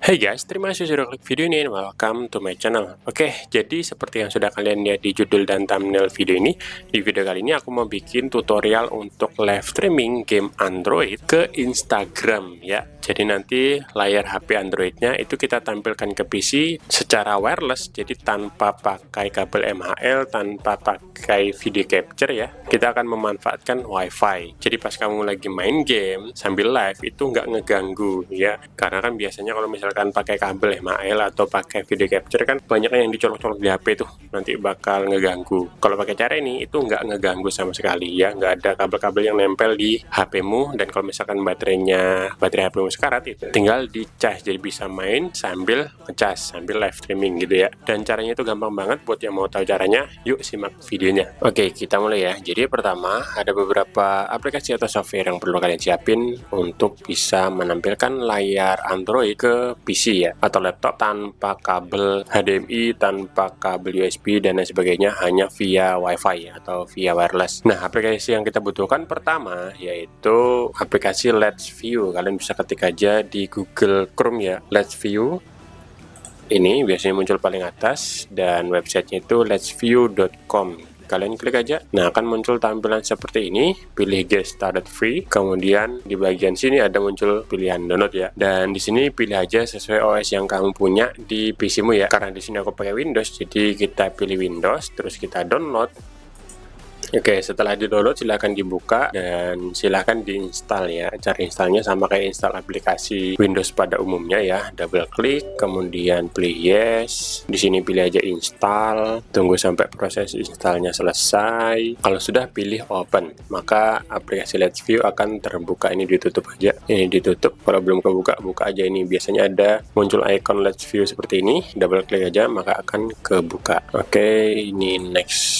Hey guys, terima kasih sudah klik video ini and welcome to my channel. Oke, jadi seperti yang sudah kalian lihat di judul dan thumbnail video ini, di video kali ini aku mau bikin tutorial untuk live streaming game Android ke Instagram ya. Jadi nanti layar HP Androidnya itu kita tampilkan ke PC secara wireless, jadi tanpa pakai kabel MHL, tanpa pakai video capture ya. Kita akan memanfaatkan WiFi. Jadi pas kamu lagi main game sambil live itu nggak ngeganggu ya. Karena kan biasanya kalau misalkan pakai kabel MHL atau pakai video capture kan banyak yang dicolok-colok di HP tuh, nanti bakal ngeganggu. Kalau pakai cara ini itu nggak ngeganggu sama sekali ya, nggak ada kabel-kabel yang nempel di HP-mu. Dan kalau misalkan baterai HP-mu sekarat, itu tinggal dicas, jadi bisa main sambil ngecas, sambil live streaming gitu ya. Dan caranya itu gampang banget. Buat yang mau tahu caranya, yuk simak videonya. Oke, kita mulai ya. Jadi pertama ada beberapa aplikasi atau software yang perlu kalian siapin untuk bisa menampilkan layar Android ke PC ya, atau laptop tanpa kabel HDMI, tanpa kabel USB dan lain sebagainya, hanya via WiFi atau via wireless. Nah, aplikasi yang kita butuhkan pertama yaitu aplikasi Let's View. Kalian bisa ketik aja di Google Chrome ya, Let's View. Ini biasanya muncul paling atas dan websitenya itu letsview.com. Kalian klik aja, nah akan muncul tampilan seperti ini. Pilih Get Started Free, kemudian di bagian sini ada muncul pilihan download ya. Dan di sini pilih aja sesuai OS yang kamu punya di PC-mu ya. Karena di sini aku pakai Windows, jadi kita pilih Windows, terus kita download. Oke, setelah di-download silahkan dibuka dan silahkan diinstal ya. Cara installnya sama kayak install aplikasi Windows pada umumnya ya. Double klik, kemudian pilih yes. Di sini pilih aja install. Tunggu sampai proses installnya selesai. Kalau sudah pilih open, maka aplikasi Let's View akan terbuka. Ini ditutup aja. Ini ditutup. Kalau belum kebuka, buka aja ini. Biasanya ada muncul icon Let's View seperti ini. Double klik aja, maka akan kebuka. Oke, ini next.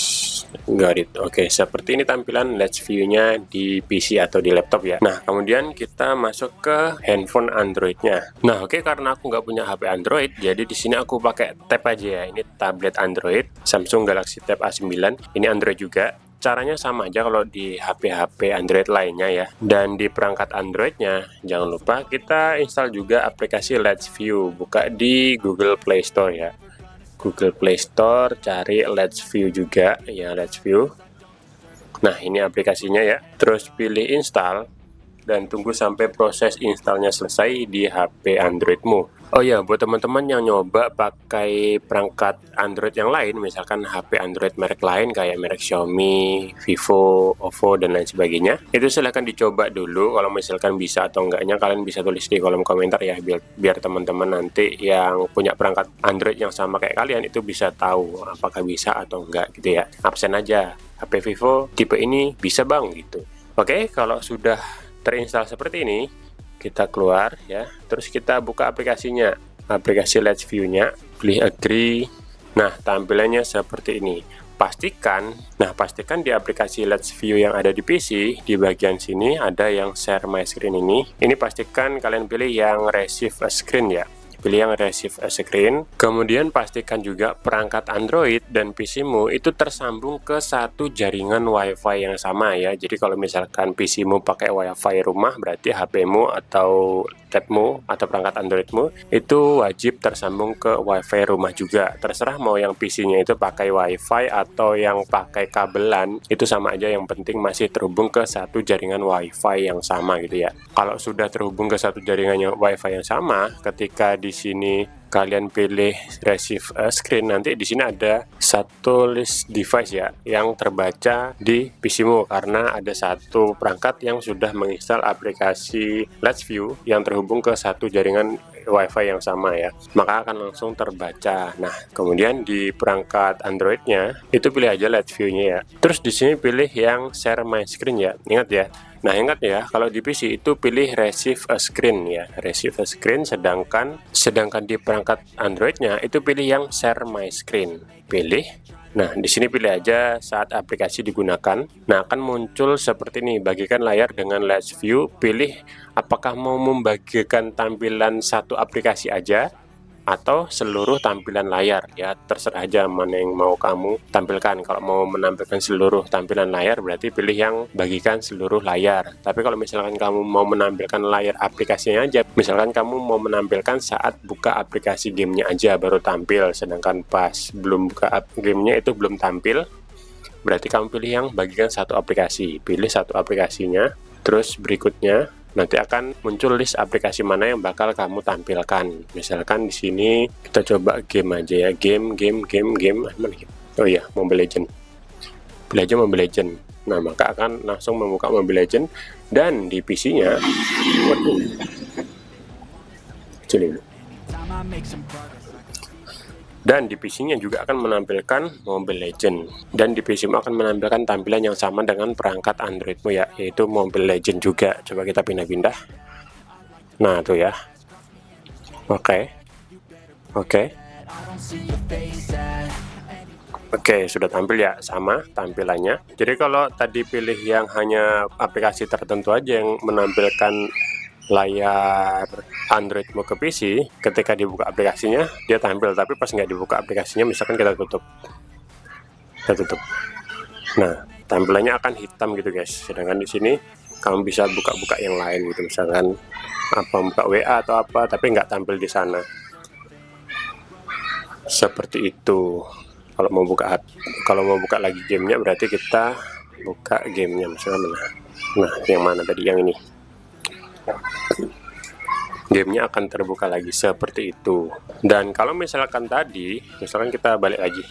Got it. Oke, seperti ini tampilan Let's View-nya di PC atau di laptop ya. Nah, kemudian kita masuk ke handphone Android-nya. Nah, oke, karena aku nggak punya HP Android, jadi di sini aku pakai tab aja ya. Ini tablet Android, Samsung Galaxy Tab A9. Ini Android juga. Caranya sama aja kalau di HP-HP Android lainnya ya. Dan di perangkat Androidnya, jangan lupa kita install juga aplikasi Let's View. Buka di Google Play Store ya. Google Play Store, cari Let's View juga ya, Let's View. Nah, ini aplikasinya ya. Terus pilih install dan tunggu sampai proses installnya selesai di HP Androidmu. Oh ya, buat teman-teman yang nyoba pakai perangkat Android yang lain, misalkan HP Android merek lain kayak merek Xiaomi, Vivo, Oppo dan lain sebagainya, itu silahkan dicoba dulu. Kalau misalkan bisa atau enggaknya kalian bisa tulis di kolom komentar ya, biar teman-teman nanti yang punya perangkat Android yang sama kayak kalian itu bisa tahu apakah bisa atau enggak gitu ya. Absen aja, HP Vivo tipe ini bisa bang gitu. Oke, kalau sudah terinstall seperti ini, kita keluar ya, terus kita buka aplikasinya, aplikasi Let's View-nya, pilih agree. Nah, tampilannya seperti ini. Pastikan di aplikasi Let's View yang ada di PC, di bagian sini ada yang share my screen ini. Ini pastikan kalian pilih yang receive a screen ya. Pilih yang receive a screen, kemudian pastikan juga perangkat Android dan PC-mu itu tersambung ke satu jaringan WiFi yang sama ya. Jadi kalau misalkan PC-mu pakai WiFi rumah, berarti HP-mu atau tabmu atau perangkat Android-mu itu wajib tersambung ke WiFi rumah juga. Terserah mau yang PC-nya itu pakai WiFi atau yang pakai kabelan, itu sama aja, yang penting masih terhubung ke satu jaringan WiFi yang sama gitu ya. Kalau sudah terhubung ke satu jaringan WiFi yang sama, ketika di sini kalian pilih receive a screen, nanti di sini ada satu list device ya yang terbaca di PC-mu karena ada satu perangkat yang sudah menginstal aplikasi Let's View yang terhubung ke satu jaringan WiFi yang sama ya, maka akan langsung terbaca. Nah, kemudian di perangkat Android-nya itu pilih aja Let's View-nya ya. Terus di sini pilih yang share my screen ya. Ingat ya. Nah, ingat ya, kalau di PC itu pilih receive a screen ya, receive a screen, sedangkan di perangkat Android-nya itu pilih yang share my screen. Pilih. Nah, di sini pilih aja saat aplikasi digunakan. Nah, akan muncul seperti ini, bagikan layar dengan Let's View. Pilih apakah mau membagikan tampilan satu aplikasi aja atau seluruh tampilan layar ya, terserah aja mana yang mau kamu tampilkan. Kalau mau menampilkan seluruh tampilan layar berarti pilih yang bagikan seluruh layar. Tapi kalau misalkan kamu mau menampilkan layar aplikasinya aja, misalkan kamu mau menampilkan saat buka aplikasi gamenya aja baru tampil, sedangkan pas belum buka gamenya itu belum tampil, berarti kamu pilih yang bagikan satu aplikasi. Pilih satu aplikasinya, terus berikutnya nanti akan muncul list aplikasi mana yang bakal kamu tampilkan. Misalkan di sini kita coba game aja ya, game. Oh iya, Mobile Legend. Pilih aja Mobile Legend. Nah, maka akan langsung membuka Mobile Legend dan di PC-nya dan di PC-nya juga akan menampilkan Mobile Legend, dan di PC-mu akan menampilkan tampilan yang sama dengan perangkat Android-mu ya, yaitu Mobile Legend juga. Coba kita pindah-pindah. Nah, tuh ya. Oke, sudah tampil ya, sama tampilannya. Jadi kalau tadi pilih yang hanya aplikasi tertentu aja yang menampilkan layar Androidmu ke PC, ketika dibuka aplikasinya dia tampil, tapi pas nggak dibuka aplikasinya, misalkan kita tutup. Nah, tampilannya akan hitam gitu guys. Sedangkan di sini kamu bisa buka-buka yang lain gitu, misalkan buka WA atau apa, tapi nggak tampil di sana. Seperti itu. Kalau mau buka lagi gamenya, berarti kita buka gamenya misalkan. Nah, yang mana tadi? Yang ini. Gamenya akan terbuka lagi seperti itu. Dan kalau misalkan tadi, misalkan kita balik lagi.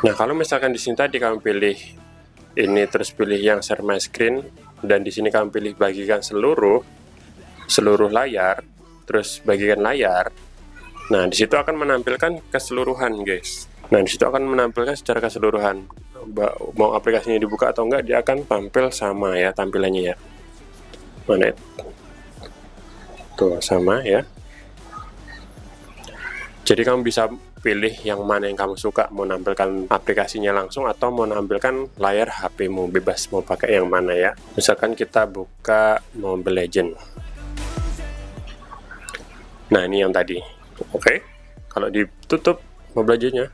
Nah, kalau misalkan di sini tadi kamu pilih ini, terus pilih yang share my screen, dan di sini kamu pilih bagikan seluruh layar, terus bagikan layar. Nah, di situ akan menampilkan keseluruhan, guys. Nah, di situ akan menampilkan secara keseluruhan. Mau aplikasinya dibuka atau enggak, dia akan tampil sama ya tampilannya ya. Mana? Tuh, sama ya. Jadi kamu bisa pilih yang mana yang kamu suka, mau nampilkan aplikasinya langsung atau mau nampilkan layar HP-mu, bebas mau pakai yang mana ya. Misalkan kita buka Mobile Legend. Nah, ini yang tadi. Oke. Kalau ditutup Mobile Legend-nya.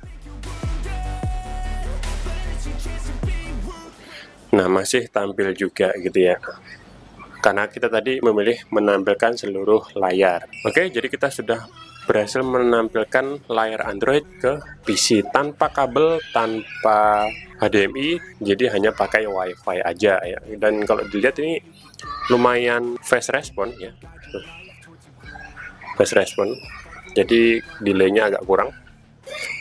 Nah, masih tampil juga gitu ya. Karena kita tadi memilih menampilkan seluruh layar. Oke, jadi kita sudah berhasil menampilkan layar Android ke PC tanpa kabel, tanpa HDMI, jadi hanya pakai WiFi aja ya. Dan kalau dilihat ini lumayan fast response ya. Fast response. Jadi delaynya agak kurang.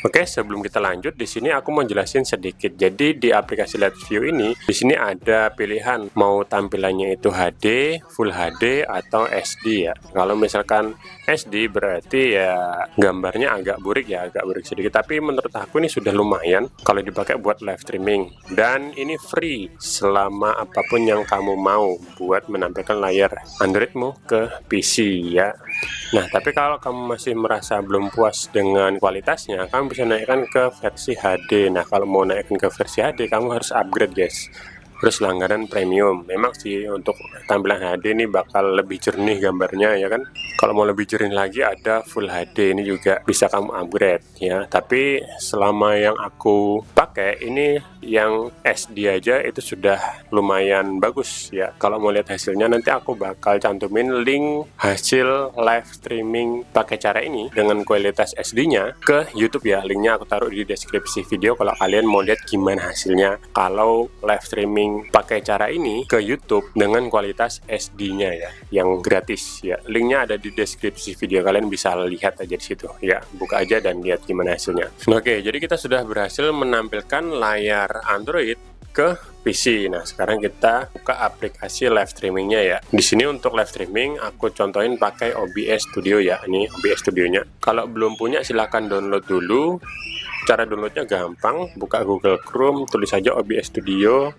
Oke, sebelum kita lanjut, di sini aku mau jelasin sedikit. Jadi di aplikasi Live View ini, di sini ada pilihan mau tampilannya itu HD, Full HD atau SD ya. Kalau misalkan SD berarti ya gambarnya agak burik sedikit. Tapi menurut aku ini sudah lumayan kalau dipakai buat live streaming. Dan ini free selama apapun yang kamu mau buat menampilkan layar Androidmu ke PC ya. Nah, tapi kalau kamu masih merasa belum puas dengan kualitasnya, kamu bisa naikkan ke versi HD. Nah, kalau mau naikkan ke versi HD, kamu harus upgrade guys. Terus langganan premium. Memang sih untuk tampilan HD ini bakal lebih jernih gambarnya ya kan. Kalau mau lebih jernih lagi ada Full HD, ini juga bisa kamu upgrade ya. Tapi selama yang aku pakai ini yang SD aja itu sudah lumayan bagus ya. Kalau mau lihat hasilnya nanti aku bakal cantumin link hasil live streaming pakai cara ini dengan kualitas SD-nya ke YouTube ya. Linknya aku taruh di deskripsi video kalau kalian mau lihat gimana hasilnya kalau live streaming pakai cara ini ke YouTube dengan kualitas SD-nya ya, yang gratis ya. Linknya ada di deskripsi video, kalian bisa lihat aja di situ ya. Buka aja dan lihat gimana hasilnya. Oke, jadi kita sudah berhasil menampilkan layar Android ke PC. Nah, sekarang kita buka aplikasi live streamingnya ya. Di sini untuk live streaming aku contohin pakai OBS Studio ya. Ini OBS Studionya. Kalau belum punya silahkan download dulu. Cara downloadnya gampang. Buka Google Chrome, tulis saja OBS Studio.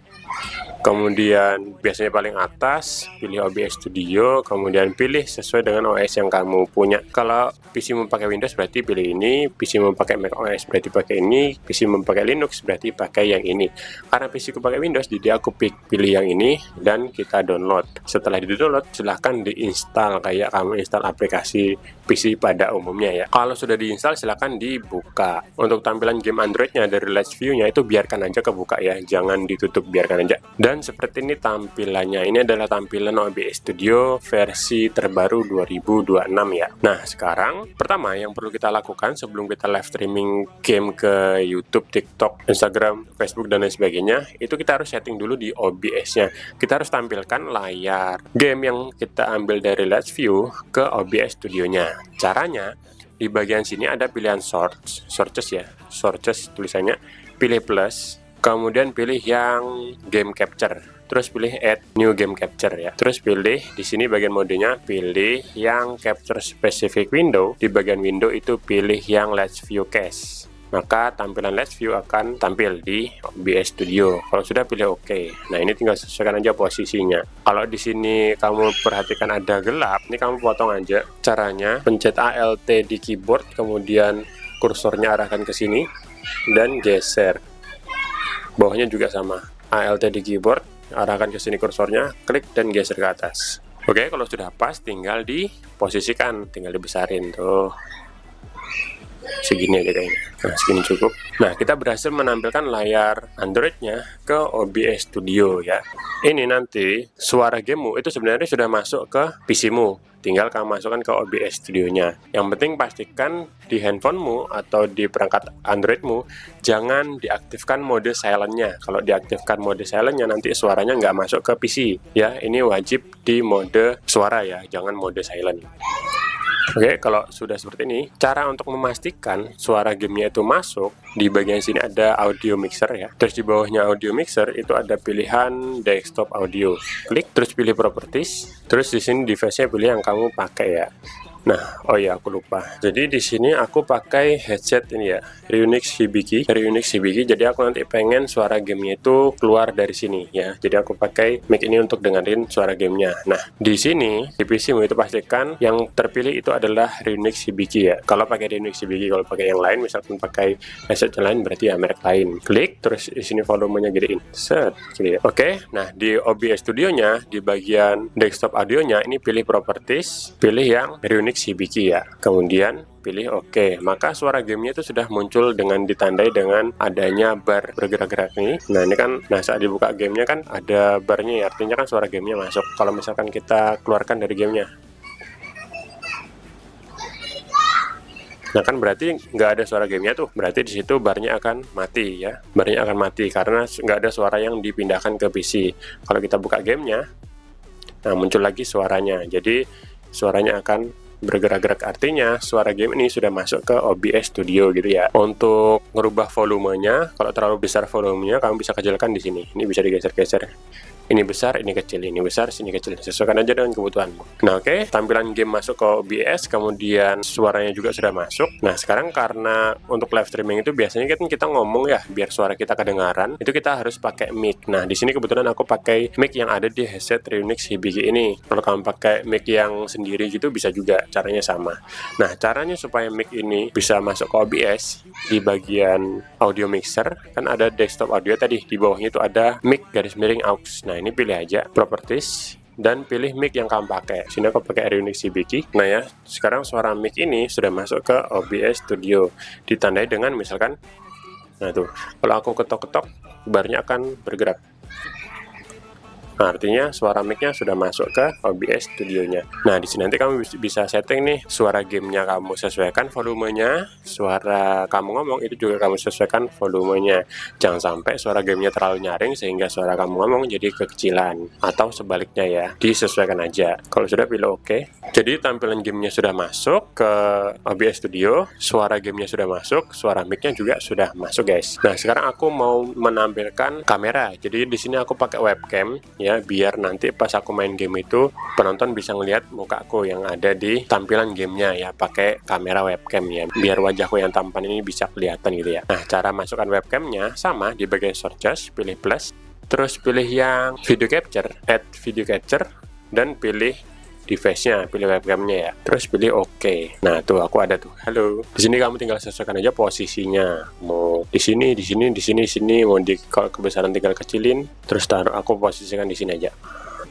Kemudian biasanya paling atas pilih OBS Studio, kemudian pilih sesuai dengan OS yang kamu punya. Kalau PC mau pakai Windows berarti pilih ini, PC mau pakai Mac OS berarti pakai ini, PC mau pakai Linux berarti pakai yang ini. Karena PC ku pakai Windows, jadi aku pilih yang ini dan kita download. Setelah di-download, silahkan diinstal kayak kamu install aplikasi PC pada umumnya ya. Kalau sudah diinstal, silahkan dibuka. Untuk tampilan game Androidnya dari Let's View-nya itu biarkan aja kebuka ya, jangan ditutup, biarkan aja. Dan seperti ini tampilannya. Ini adalah tampilan OBS Studio versi terbaru 2026 ya. Nah, sekarang pertama yang perlu kita lakukan sebelum kita live streaming game ke YouTube, TikTok, Instagram, Facebook dan lain sebagainya, itu kita harus setting dulu di OBS-nya. Kita harus tampilkan layar game yang kita ambil dari Let's View ke OBS Studio-nya. Caranya di bagian sini ada pilihan sources ya, sources tulisannya, pilih plus. Kemudian pilih yang game capture, terus pilih add new game capture ya. Terus pilih di sini bagian modenya, pilih yang capture specific window. Di bagian window itu pilih yang Let's View cache. Maka tampilan Let's View akan tampil di OBS Studio. Kalau sudah pilih OK. Nah, ini tinggal sesuaikan aja posisinya. Kalau di sini kamu perhatikan ada gelap, ini kamu potong aja. Caranya pencet Alt di keyboard, kemudian kursornya arahkan ke sini dan geser. Bawahnya juga sama, Alt di keyboard, arahkan ke sini kursornya, klik dan geser ke atas. Oke, kalau sudah pas tinggal diposisikan, tinggal dibesarin tuh. Segini aja kayaknya. Nah, segini cukup. Nah, kita berhasil menampilkan layar Androidnya ke OBS Studio ya. Ini nanti suara gamemu itu sebenarnya sudah masuk ke PC-mu. Tinggal kamu masukkan ke OBS Studio-nya. Yang penting pastikan di handphonemu atau di perangkat Androidmu jangan diaktifkan mode silent-nya. Kalau diaktifkan mode silent-nya nanti suaranya nggak masuk ke PC ya. Ini wajib di mode suara ya, jangan mode silent. Oke, kalau sudah seperti ini, cara untuk memastikan suara gamenya itu masuk, di bagian sini ada audio mixer ya. Terus di bawahnya audio mixer itu ada pilihan desktop audio. Klik, terus pilih properties, terus di sini device-nya pilih yang kamu pakai ya. Nah, oh ya aku lupa. Jadi di sini aku pakai headset ini ya, Ryunix Hibiki. Jadi aku nanti pengen suara gamenya itu keluar dari sini ya. Jadi aku pakai mic ini untuk dengerin suara gamenya. Nah, di sini di PC-mu itu pastikan yang terpilih itu adalah Ryunix Hibiki ya. Kalau pakai Ryunix Hibiki, kalau pakai yang lain, misalkan pakai headset yang lain berarti ya merek lain. Klik, terus di sini volumenya gedein. Set, gitu ya. Oke, nah di OBS Studio-nya di bagian desktop audionya ini pilih properties, pilih yang Ryunix Hibiki ya, kemudian pilih OK. Maka suara gamenya itu sudah muncul dengan ditandai dengan adanya bar bergerak-gerak nih. Nah ini kan, nah saat dibuka gamenya kan ada barnya ya, artinya kan suara gamenya masuk. Kalau misalkan kita keluarkan dari gamenya, nah kan berarti nggak ada suara gamenya tuh, berarti di situ barnya akan mati ya, barnya akan mati karena nggak ada suara yang dipindahkan ke PC. Kalau kita buka gamenya, nah muncul lagi suaranya, jadi suaranya akan bergerak-gerak, artinya suara game ini sudah masuk ke OBS Studio gitu ya. Untuk merubah volumenya, kalau terlalu besar volumenya kamu bisa kecilkan di sini. Ini bisa digeser-geser. Ini besar, ini kecil, ini besar, sini kecil. Sesuaikan aja dengan kebutuhanmu. Nah oke, tampilan game masuk ke OBS, kemudian suaranya juga sudah masuk. Nah sekarang karena untuk live streaming itu biasanya kan kita ngomong ya, biar suara kita kedengaran, itu kita harus pakai mic. Nah di sini kebetulan aku pakai mic yang ada di headset Ryunix Hibiki ini. Kalau kamu pakai mic yang sendiri gitu bisa juga, caranya sama. Nah caranya supaya mic ini bisa masuk ke OBS, di bagian audio mixer kan ada desktop audio tadi, di bawahnya itu ada mic _ aux. Nah ini pilih aja properties dan pilih mic yang kamu pakai. Sini aku pakai Ryunix Hibiki. Nah ya, sekarang suara mic ini sudah masuk ke OBS Studio, ditandai dengan misalkan, nah tuh, kalau aku ketok-ketok barnya akan bergerak. Nah, artinya suara mic-nya sudah masuk ke OBS Studio-nya. Nah, di sini nanti kamu bisa setting nih suara gamenya, kamu sesuaikan volumenya, suara kamu ngomong itu juga kamu sesuaikan volumenya. Jangan sampai suara gamenya terlalu nyaring sehingga suara kamu ngomong jadi kekecilan, atau sebaliknya ya, disesuaikan aja. Kalau sudah pilih OK. Jadi tampilan gamenya sudah masuk ke OBS Studio, suara gamenya sudah masuk, suara mic-nya juga sudah masuk guys. Nah, sekarang aku mau menampilkan kamera. Jadi di sini aku pakai webcam ya, biar nanti pas aku main game itu penonton bisa ngelihat mukaku yang ada di tampilan gamenya ya, pakai kamera webcam ya, biar wajahku yang tampan ini bisa kelihatan gitu ya. Nah cara masukkan webcamnya sama, di bagian sources pilih plus, terus pilih yang video capture, add video capture, dan pilih device-nya, pilih webcam-nya ya. Terus pilih OK. Nah, tuh aku ada tuh. Halo. Di sini kamu tinggal sesuaikan aja posisinya. Mau di sini, di sini, di sini, di sini. Mau di kebesaran tinggal kecilin. Terus taruh, aku posisikan di sini aja.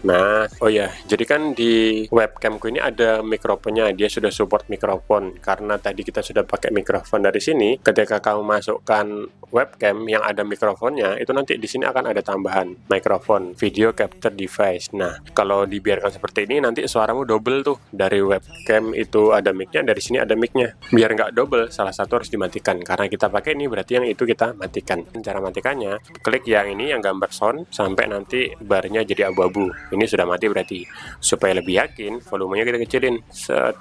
Nah, oh ya, jadi kan di webcamku ini ada mikrofonnya, dia sudah support mikrofon. Karena tadi kita sudah pakai mikrofon dari sini, ketika kamu masukkan webcam yang ada mikrofonnya, itu nanti di sini akan ada tambahan mikrofon, video capture device. Nah, kalau dibiarkan seperti ini, nanti suaramu double tuh. Dari webcam itu ada mic-nya, dari sini ada mic-nya. Biar nggak double, salah satu harus dimatikan. Karena kita pakai ini, berarti yang itu kita matikan. Cara matikannya, klik yang ini, yang gambar sound, sampai nanti barnya jadi abu-abu. Ini sudah mati berarti. Supaya lebih yakin, volumenya kita kecilin. Set.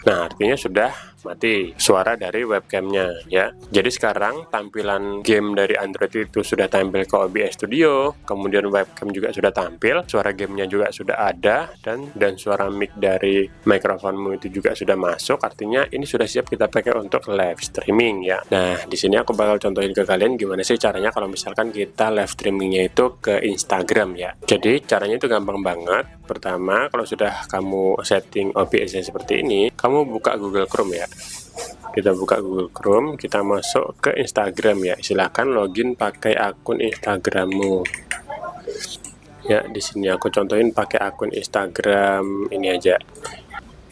Nah, artinya sudah mati suara dari webcamnya ya. Jadi sekarang tampilan game dari Android itu sudah tampil ke OBS Studio, kemudian webcam juga sudah tampil, suara gamenya juga sudah ada, dan suara mic dari mikrofonmu itu juga sudah masuk. Artinya ini sudah siap kita pakai untuk live streaming ya. Nah, di sini aku bakal contohin ke kalian gimana sih caranya kalau misalkan kita live streamingnya itu ke Instagram ya. Jadi caranya itu gampang banget. Pertama, kalau sudah kamu setting OBS seperti ini, kamu buka Google Chrome ya. Kita buka Google Chrome, kita masuk ke Instagram ya. Silahkan login pakai akun Instagrammu. Ya, di sini aku contohin pakai akun Instagram ini aja.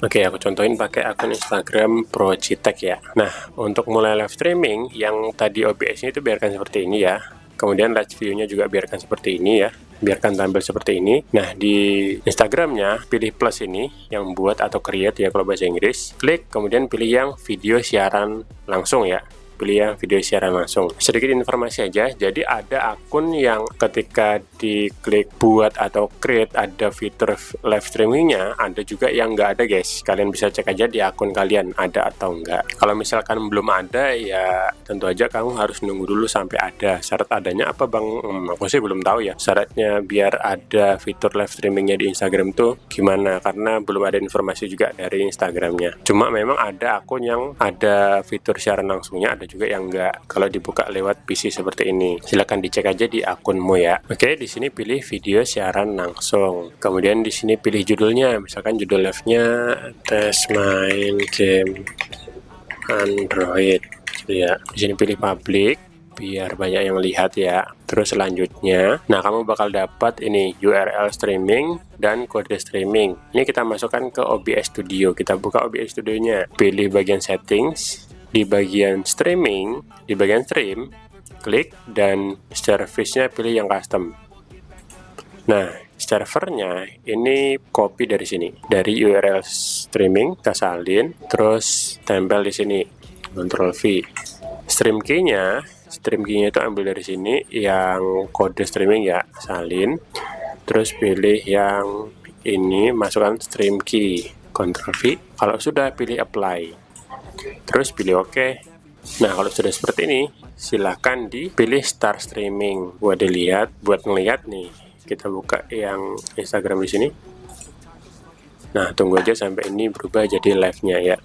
Oke, aku contohin pakai akun Instagram Procitek ya. Nah, untuk mulai live streaming, yang tadi OBS-nya itu biarkan seperti ini ya. Kemudian live view-nya juga biarkan seperti ini ya. Biarkan tampil seperti ini. Nah, di Instagramnya pilih plus ini yang buat atau create ya kalau bahasa Inggris. Klik, kemudian pilih yang video siaran langsung ya. Pilih yang video siaran langsung. Sedikit informasi aja, jadi ada akun yang ketika diklik buat atau create ada fitur live streamingnya, ada juga yang nggak ada guys. Kalian bisa cek aja di akun kalian ada atau enggak. Kalau misalkan belum ada ya tentu aja kamu harus nunggu dulu sampai ada. Syarat adanya apa bang? Aku sih belum tahu ya. Syaratnya biar ada fitur live streamingnya di Instagram tuh gimana? Karena belum ada informasi juga dari Instagramnya. Cuma memang ada akun yang ada fitur siaran langsungnya, ada juga yang enggak kalau dibuka lewat PC seperti ini. Silahkan dicek aja di akunmu ya. Oke, di sini pilih video siaran langsung. Kemudian di sini pilih judulnya, misalkan judul live-nya tes main game Android. Ya, di sini pilih public biar banyak yang lihat ya. Terus selanjutnya, nah kamu bakal dapat ini URL streaming dan kode streaming. Ini kita masukkan ke OBS Studio. Kita buka OBS Studio-nya. Pilih bagian settings. Di bagian streaming, di bagian stream, klik dan service-nya pilih yang custom. Nah, servernya ini copy dari sini, dari URL streaming, kita salin, terus tempel di sini, Ctrl V. Stream key-nya itu ambil dari sini, yang kode streaming ya, salin, terus pilih yang ini, masukkan stream key, Ctrl V. Kalau sudah, pilih apply. Terus pilih OK. Nah, kalau sudah seperti ini, silahkan dipilih start streaming. Buat dilihat, buat ngelihat nih. Kita buka yang Instagram di sini. Nah, tunggu aja sampai ini berubah jadi live-nya ya.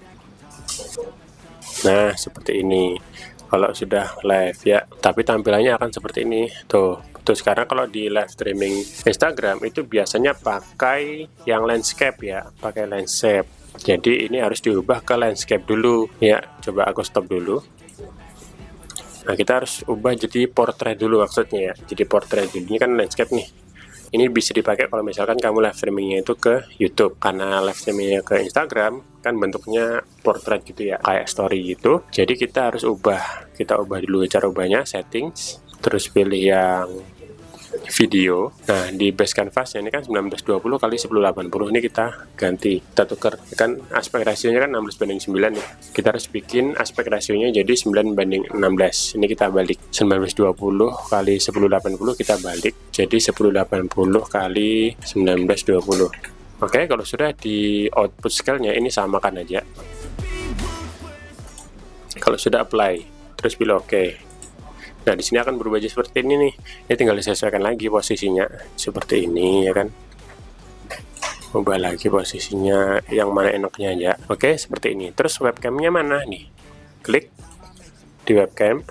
Nah, seperti ini. Kalau sudah live ya, tapi tampilannya akan seperti ini. Tuh sekarang kalau di live streaming Instagram itu biasanya pakai yang landscape ya, pakai landscape. Jadi ini harus diubah ke landscape dulu ya. Coba aku stop dulu. Nah, kita harus ubah jadi portrait dulu maksudnya ya. Jadi portrait dulu, ini kan landscape nih. Ini bisa dipakai kalau misalkan kamu live streamingnya itu ke YouTube. Karena live streamingnya ke Instagram kan bentuknya portrait gitu ya, kayak story gitu. Jadi kita harus ubah. Kita ubah dulu cara ubahnya, settings, terus pilih yang video. Nah, di base canvasnya ini kan 1920 kali 1080, ini kita ganti, kita tukar. Kan aspek rasionya kan 16:9 ya. Kita harus bikin aspek rasionya jadi 9:16. Ini kita balik. 1920 kali 1080 kita balik jadi 1080 kali 1920. Oke, kalau sudah di output scale-nya ini samakan aja. Kalau sudah apply, terus pilih OK. Nah, di sini akan berubah jadi seperti ini nih. Ini tinggal disesuaikan lagi posisinya seperti ini ya kan. Ubah lagi posisinya yang mana enaknya aja. Oke, seperti ini. Terus webcamnya mana nih? Klik di webcam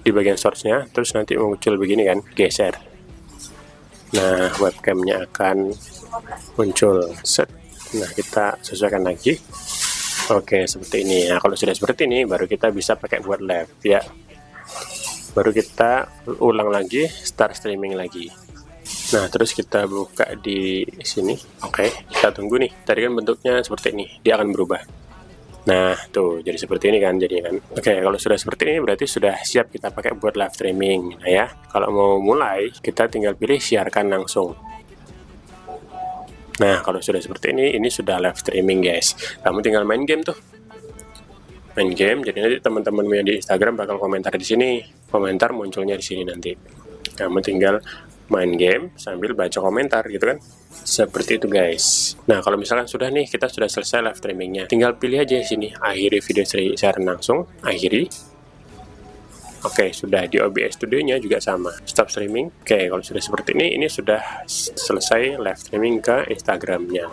di bagian source-nya, terus nanti muncul begini kan, geser. Nah, webcamnya akan muncul. Set. Nah, kita sesuaikan lagi. Oke, seperti ini. Nah, kalau sudah seperti ini, baru kita bisa pakai buat live ya. Baru kita ulang lagi, start streaming lagi. Nah, terus kita buka di sini. Oke, kita tunggu nih. Tadi kan bentuknya seperti ini, dia akan berubah. Nah, tuh jadi seperti ini kan jadinya kan. Oke, kalau sudah seperti ini berarti sudah siap kita pakai buat live streaming. Nah ya, kalau mau mulai kita tinggal pilih siarkan langsung. Nah, kalau sudah seperti ini sudah live streaming guys. Kamu tinggal main game tuh. Main game, jadi nanti teman-teman yang di Instagram bakal komentar di sini. Komentar munculnya di sini nanti. Kamu tinggal main game sambil baca komentar gitu kan. Seperti itu guys. Nah, kalau misalkan sudah nih, kita sudah selesai live streamingnya, tinggal pilih aja di sini akhiri video siaran langsung, akhiri. Oke, sudah di OBS Studio-nya juga sama, stop streaming. Oke, kalau sudah seperti ini sudah selesai live streaming ke Instagramnya.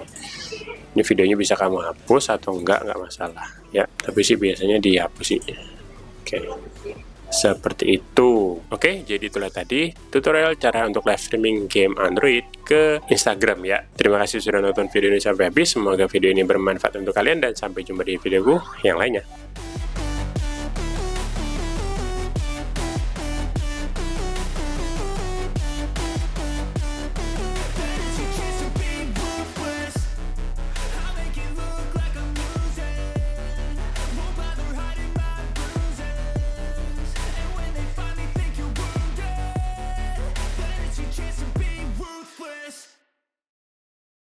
Ini videonya bisa kamu hapus atau enggak masalah ya, tapi sih biasanya dihapus sih. Oke, seperti itu. Oke, jadi itulah tadi tutorial cara untuk live streaming game Android ke Instagram ya. Terima kasih sudah nonton video ini sampai habis. Semoga video ini bermanfaat untuk kalian dan sampai jumpa di videoku yang lainnya.